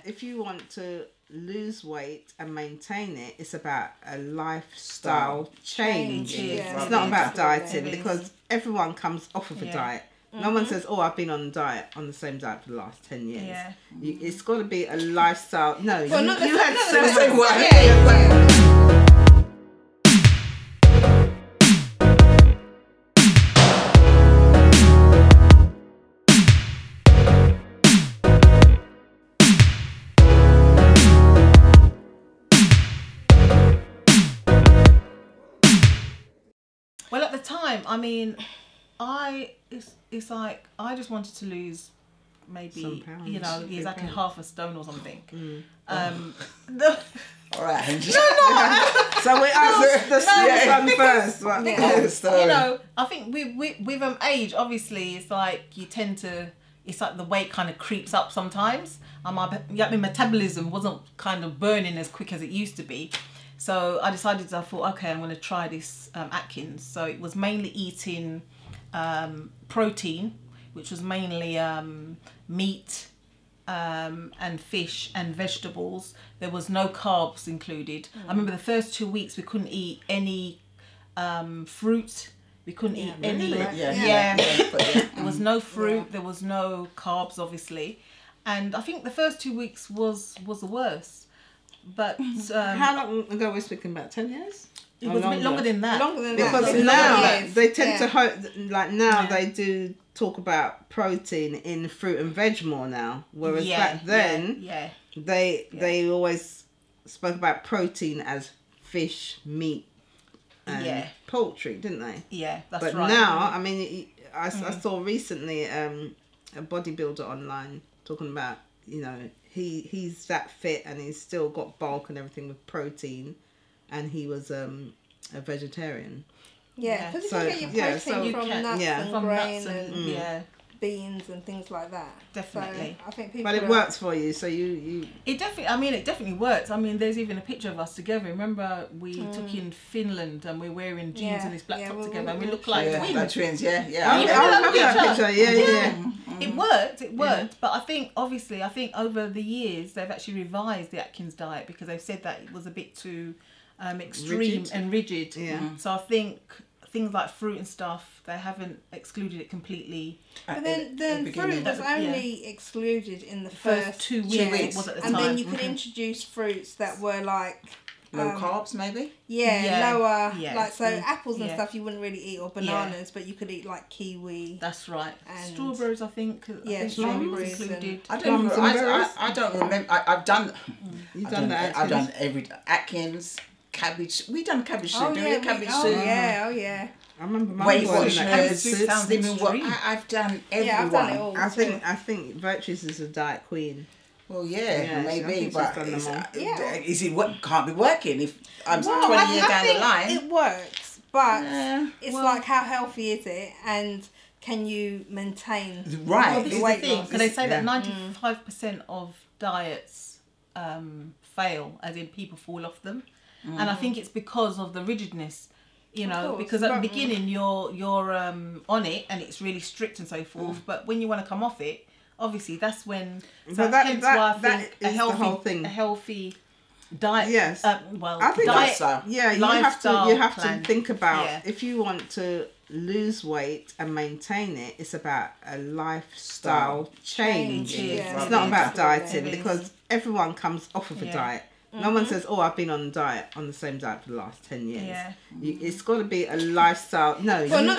if you want to lose weight and maintain it, it's about a lifestyle change. Yeah. It's not about dieting, because everyone comes off of a diet. No one says, oh, I've been on the same diet for the last 10 years. Yeah. It's got to be a lifestyle. No, Well, you had so same much. way. Well, at the time, I mean, it's like I just wanted to lose maybe, Some you know, pounds. exactly half a stone or something. All right. So we asked the small one first. Right? Because, you know, I think with age, obviously, it's like you tend to, it's like the weight kind of creeps up sometimes. My metabolism wasn't kind of burning as quick as it used to be. So I decided, I thought, okay, I'm going to try this Atkins. So it was mainly eating protein, which was mainly meat and fish and vegetables. There was no carbs included. I remember the first 2 weeks we couldn't eat any fruit. We couldn't eat any. There was no fruit. There was no carbs, obviously. And I think the first 2 weeks was the worst. But how long ago were we speaking about? 10 years? It was a bit longer than that. Because now they tend to they do talk about protein in fruit and veg more now, whereas back then they always spoke about protein as fish, meat, and poultry, didn't they? Yeah, that's right. But now, I mean, I saw recently a bodybuilder online talking about, you know, he's that fit and he's still got bulk and everything with protein, and he was a vegetarian. Yeah, because you can get your protein from nuts and grain and beans and things like that. Definitely. So I think people. But it works for you, so you. It definitely works. I mean, there's even a picture of us together. Remember, we took in Finland and we're wearing jeans and this black top together, and we look like twins. Like twins, I remember that picture. Yeah. It worked. But I think over the years they've actually revised the Atkins diet because they've said that it was a bit too extreme and rigid. Yeah. So I think things like fruit and stuff, they haven't excluded it completely. But then fruit was only excluded in the first 2 weeks. Was at the and time. then you could introduce fruits that were like low carbs, maybe. Lower. Like so, apples and stuff you wouldn't really eat, or bananas, but you could eat like kiwi. That's right. And strawberries, I think. Strawberries. Included. I don't remember. I've done. You've done that. I've done every Atkins. Cabbage. We done cabbage soup. Cabbage soup. Yeah. I remember my Weight boy Watchers, Slimming World. I've done everyone. Yeah, I've done it all. I think Virtues is a diet queen. Well, maybe, but is it what can't be working if I'm 20 years down the line? It works, but it's like how healthy is it, and can you maintain? Right. Well, this is the thing. Because they say that 95% of diets fail, as in people fall off them. And I think it's because of the rigidness, you know, because at the beginning you're on it and it's really strict and so forth. But when you want to come off it, obviously that's when. So hence why I think a healthy diet. Yes. I think lifestyle. You have to think about if you want to lose weight and maintain it. It's about a lifestyle change. It's not about dieting, because everyone comes off of a diet. No one says, oh, I've been on the same diet for the last 10 years. Yeah. It's got to be a lifestyle. No, you had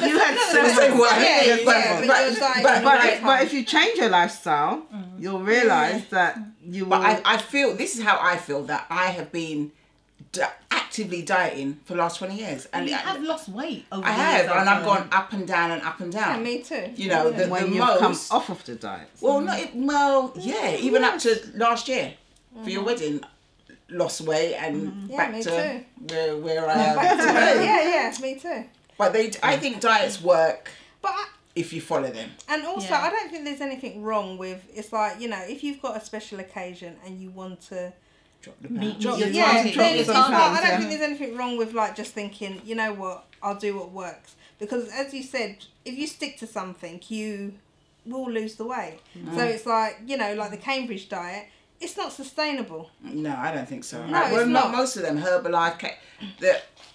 but if you change your lifestyle, you'll realise that you will... But I feel, this is how I feel, that I have been actively dieting for the last 20 years. And you have lost weight over I have, and I've gone up and down and up and down. Yeah, me too. You know, when you've come off of the diet. Well, even up to last year for your wedding. Lost weight and back to where I am today. Me too. But I think diets work, if you follow them. And also, I don't think there's anything wrong with. It's like, you know, if you've got a special occasion and you want to drop the pound. I don't think there's anything wrong with like just thinking, you know what, I'll do what works, because as you said, if you stick to something, you will lose the weight. So it's like, you know, like the Cambridge diet. it's not sustainable. No, I don't think so. No, well, not most of them. Herbalife,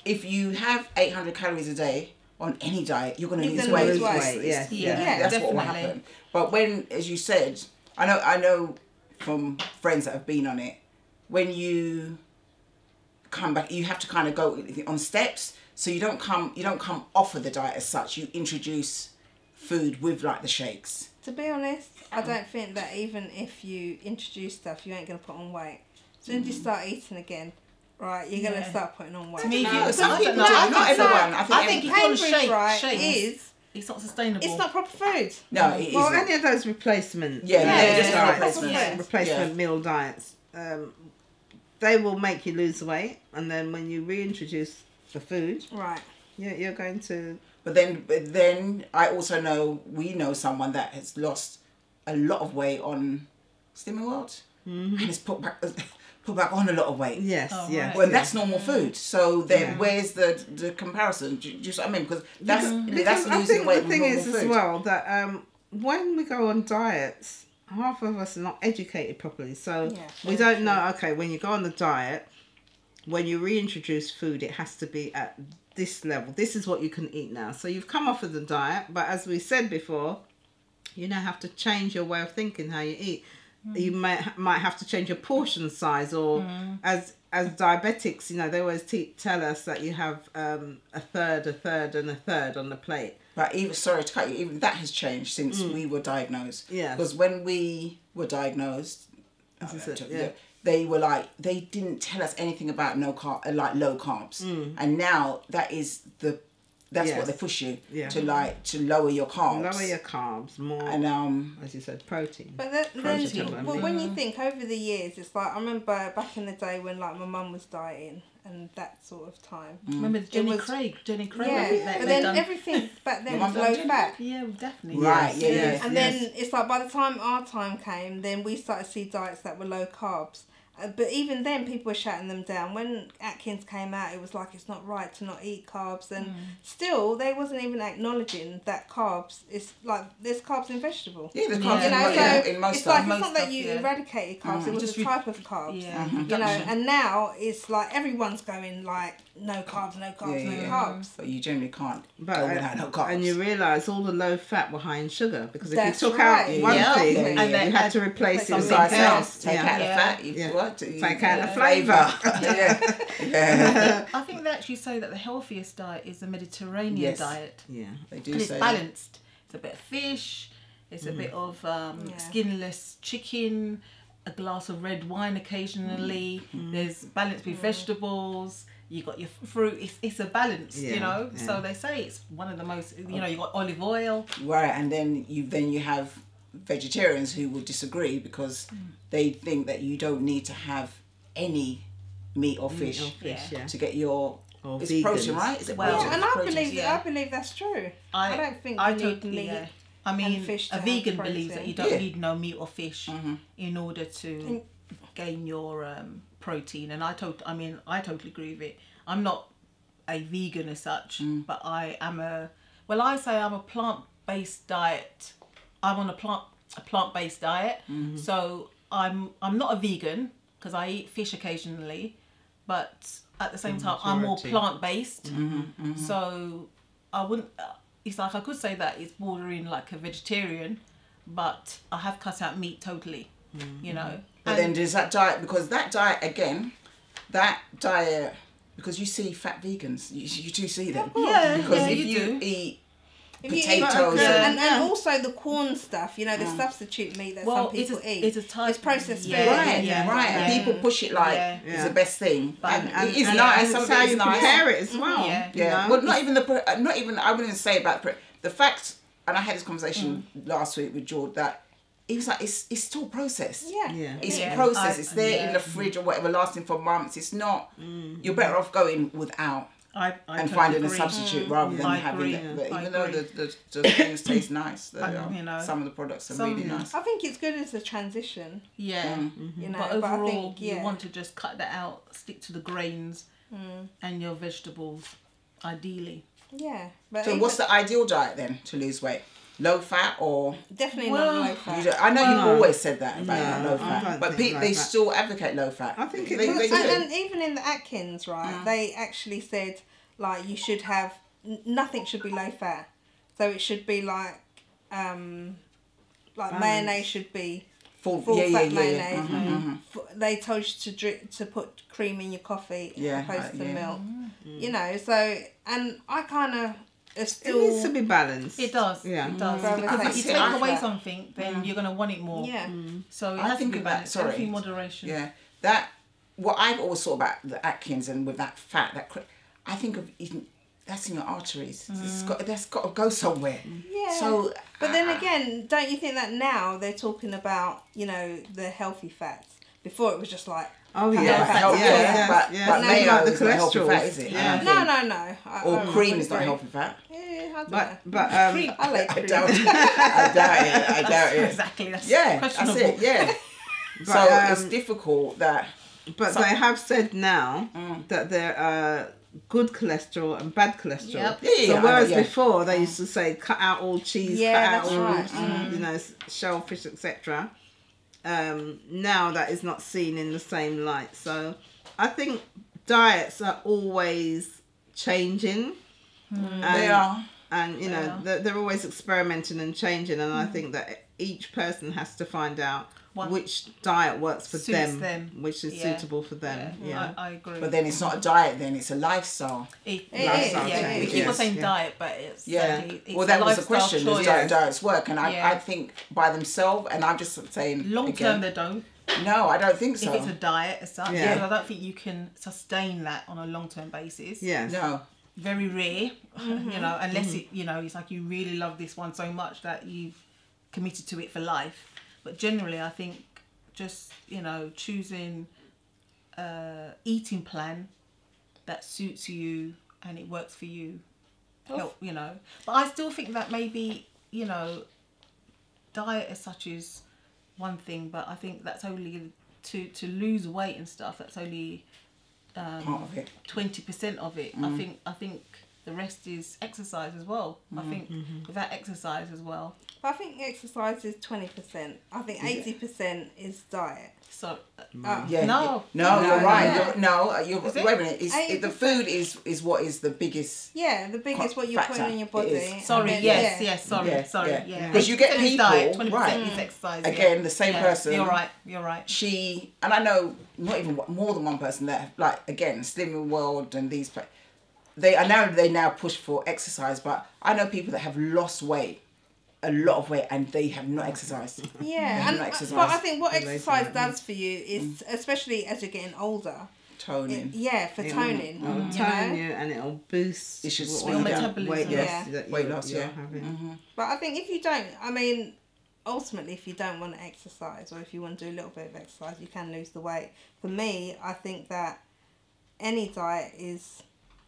if you have 800 calories a day on any diet, you're going to lose weight. Yes. That's definitely what will happen. But when, as you said, I know from friends that have been on it, when you come back, you have to kind of go on steps. So you don't come off of the diet as such. You introduce food with like the shakes. To be honest, I don't think that even if you introduce stuff, you ain't going to put on weight. As soon as you start eating again, right, you're going to start putting on weight. Some people do. Not everyone. I think if you're shakes, it's not sustainable. It's not proper food. No, it isn't. Well, any of those replacement, replacement meal diets, they will make you lose weight, and then when you reintroduce the food, right, you're going to. But then I also we know someone that has lost a lot of weight on Slimming World, and has put back on a lot of weight. Yes, yes. Well, that's normal food. So then, where's the comparison? Do you see what I mean? Because that's losing weight. The thing is as well that when we go on diets, half of us are not educated properly, so we don't know. Okay, when you go on the diet, when you reintroduce food, it has to be at this level. This is what you can eat now. So you've come off of the diet, but as we said before, you now have to change your way of thinking how you eat. You might have to change your portion size, or as diabetics, they always tell us that you have a third, and a third on the plate. But sorry to cut you, even that has changed since we were diagnosed. Yeah. Because when we were diagnosed, they didn't tell us anything about low carbs, and now that's what they push you to lower your carbs. Lower your carbs more, and as you said, protein. But when you think over the years, it's like I remember back in the day when like my mum was dieting and that sort of time. Remember Jenny Craig? Yeah, but then everything back then was low fat. Yeah, definitely. Right. Yeah. And then it's like by the time our time came, then we started to see diets that were low carbs. But even then, people were shutting them down. When Atkins came out, it was like it's not right to not eat carbs, and still they wasn't even acknowledging that carbs is like there's carbs in vegetable. Yeah, there's carbs in most stuff. It's not that you eradicated carbs; it was just a type of carbs. Yeah. And now it's like everyone's going like no carbs, no carbs. But you generally can't go without no carbs. And you realise all the low fat were high in sugar, because if you took out one thing, you had to replace it with something else. Take out the fat. Take out the flavour. I think they actually say that the healthiest diet is the Mediterranean diet. Yeah, they do. And it's balanced. It's a bit of fish. It's a bit of skinless chicken. A glass of red wine occasionally. There's balance with vegetables. You got your fruit. It's a balance, So they say it's one of the most. You got olive oil. Right, and then you have vegetarians who will disagree because they think that you don't need to have any meat or fish to get your it's vegans. Protein, right? Is it protein? And I believe that's true. I don't think you need meat. I mean, a vegan believes that you don't need no meat or fish in order to gain your protein, and I totally agree with it. I'm not a vegan as such, but I am I say I'm a plant-based diet. I'm on a plant-based diet, so I'm not a vegan because I eat fish occasionally, but at the same time I'm more plant-based. So I wouldn't. It's like I could say that it's bordering like a vegetarian, but I have cut out meat totally. But then there's that diet, because because you see fat vegans, you do see them. Yeah, because if you eat potatoes and also the corn stuff, the substitute meat that some people eat. It's processed food. Right. And people push it like it's the best thing. And it is nice. That's how you compare it as well. Well, not even I wouldn't say about the fact. And I had this conversation last week with George that he was like, it's still processed. It's processed. It's there in the fridge or whatever, lasting for months. It's not. You're better off going without. I and finding a substitute rather than having it. But even though the things taste nice, some of the products are really nice. I think it's good as a transition. Yeah. But overall, I think, you want to just cut that out, stick to the grains and your vegetables, ideally. Yeah. So what's the ideal diet then to lose weight? low fat or definitely not low fat. I know you've always said that about low fat, but they fat. still advocate low fat. I think they do. And even in the Atkins, right, they actually said like you should have nothing should be low fat, so it should be like mayonnaise should be full fat mayonnaise. They told you to put cream in your coffee as opposed to milk. You know, so and I kind of. Still, it needs to be balanced. It does. Yeah. It does. Because if you take away something, then you're going to want it more. Yeah. So it has to be balanced. Everything moderation. Yeah. That, what I've always thought about the Atkins and with that fat, I think of eating, that's in your arteries. That's got to go somewhere. Yeah. So, but then again, don't you think that now they're talking about, you know, the healthy fats? Before it was just like, but mayo is not healthy fat, is it? Yeah. No. Or cream is not healthy fat. Yeah, I don't know. Cream. I like cream. I doubt it. Exactly. That's questionable. That's it. Yeah. But, so it's difficult that. But they have said now that there are good cholesterol and bad cholesterol. Yep. So whereas before they used to say cut out all cheese, cut out all you know, shellfish, etc. Now that is not seen in the same light. So I think diets are always changing. They are. And, you know, they're always experimenting and changing. And I think that each person has to find out which diet works for them, which is suitable for them. Yeah. I agree. But then it's not a diet, then it's a lifestyle. We keep on saying diet, but it's well, that was the question. Does diets work? And I think by themselves, and I'm just saying long term they don't. No, I don't think so. If it's a diet as such, because I don't think you can sustain that on a long term basis. Yes. No. Very rare, you know, unless it, you know, it's like you really love this one so much that you've committed to it for life. But generally, I think just, you know, choosing eating plan that suits you and it works for you, help, you know. But I still think that maybe, you know, diet as such is one thing, but I think that's only to lose weight and stuff. That's only part of it. 20% of it. I think the rest is exercise as well. I think without exercise as well. I think exercise is 20%. I think 80% is diet. So no, you're right. You're wait a minute. The food is what is the biggest. Yeah, the biggest what you're putting in your body. Sorry, sorry. Because you get people 20% is exercise. Again, the same person. You're right. She and I know not even more than one person that like again Slimming World and these. They now push for exercise, but I know people that have lost weight. A lot of weight and they have not exercised. Yeah, but I think what exercise does for you is, especially as you're getting older, toning. Toning. It'll tone you and it'll boost your metabolism. Weight loss. But I think if you don't, I mean, ultimately, if you don't want to exercise or if you want to do a little bit of exercise, you can lose the weight. For me, I think that any diet is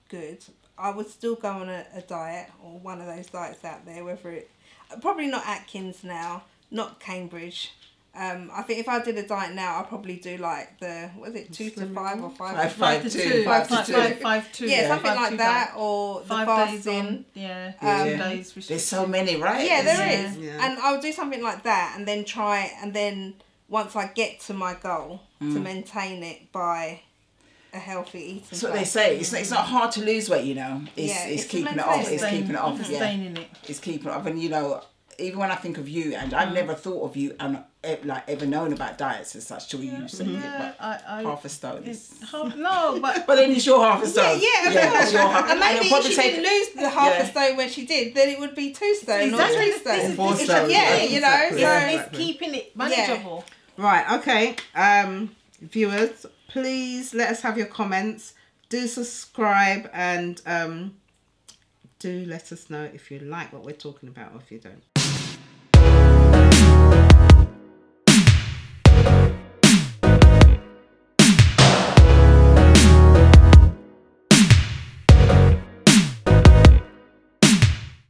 good. I would still go on a diet or one of those diets out there, whether it. Probably not Atkins now, not Cambridge. I think if I did a diet now, I'd probably do like the, what is it, 2 to 5 or 5 to 2? 5 to 2. 5 to 2. Yeah, something like that, or the 5 fasting. days on, 2 days restriction. There's so many, right? Yeah, there is. Yeah. And I'll do something like that and then once I get to my goal, to maintain it by a healthy eating. That's what they say. It's not hard to lose weight, you know. It's keeping it off. It's keeping it off. Sustaining it. It's keeping it off. And you know, even when I think of you, and I've never thought of you and like ever known about diets as such till you said it. But half a stone. But then it's your half a stone. That's your half. And maybe if she didn't lose the half a stone when she did, then it would be 2 stone or 3 stone. 4 stone. You know. So it's keeping it manageable. Right. Okay. Viewers, please let us have your comments. Do subscribe and do let us know if you like what we're talking about or if you don't.